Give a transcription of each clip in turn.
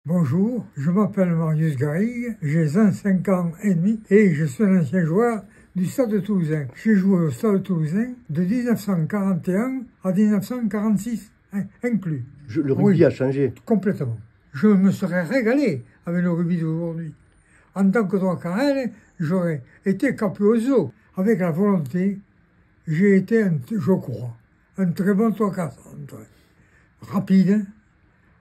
Bonjour, je m'appelle Marius Garrigue, j'ai 25 ans et demi et je suis un ancien joueur du Stade Toulousain. J'ai joué au Stade Toulousain de 1941 à 1946, inclus. Le rugby a changé. Complètement. Je me serais régalé avec le rugby d'aujourd'hui. En tant que droit carrel, j'aurais été capioso. Avec la volonté, j'ai été, je crois, un très bon droit carrel. Rapide,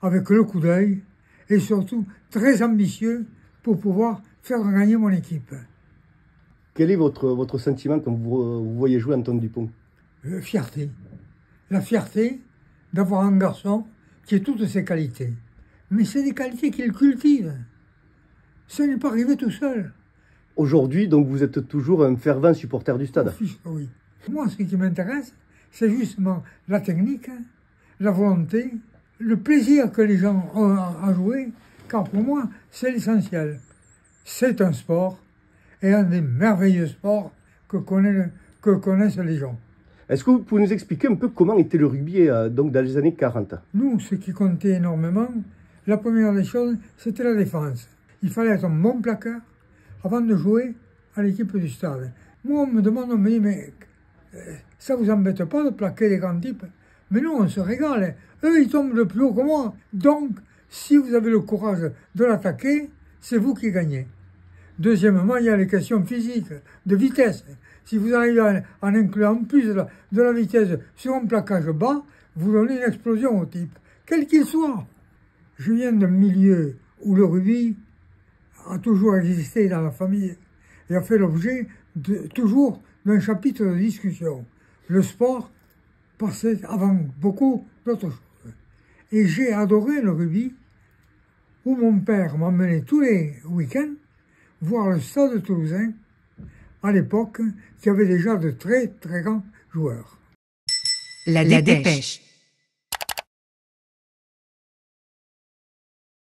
avec le coup d'œil, et surtout très ambitieux pour pouvoir faire gagner mon équipe. Quel est votre sentiment quand vous voyez jouer Antoine Dupont? Fierté. La fierté d'avoir un garçon qui a toutes ses qualités. Mais c'est des qualités qu'il cultive. Ça n'est pas arrivé tout seul. Aujourd'hui, donc, vous êtes toujours un fervent supporter du Stade? Oui. Moi, ce qui m'intéresse, c'est justement la technique, la volonté, le plaisir que les gens ont à jouer, car pour moi, c'est l'essentiel. C'est un sport, et un des merveilleux sports que connaissent les gens. Est-ce que vous pouvez nous expliquer un peu comment était le rugby donc dans les années 40? Nous, ce qui comptait énormément, la première des choses, c'était la défense. Il fallait être un bon plaqueur avant de jouer à l'équipe du Stade. Moi, on me demande, on me dit, mais ça vous embête pas de plaquer les grands types? Mais nous, on se régale. Eux, ils tombent le plus haut que moi. Donc, si vous avez le courage de l'attaquer, c'est vous qui gagnez. Deuxièmement, il y a les questions physiques, de vitesse. Si vous arrivez à en inclure en plus de la vitesse sur un plaquage bas, vous donnez une explosion au type, quel qu'il soit. Je viens d'un milieu où le rugby a toujours existé dans la famille et a fait l'objet toujours d'un chapitre de discussion. Le sport passait avant beaucoup d'autres choses. Et j'ai adoré le rugby, où mon père m'emmenait tous les week-ends voir le Stade Toulousain, à l'époque, qui avait déjà de très très grands joueurs. La dépêche.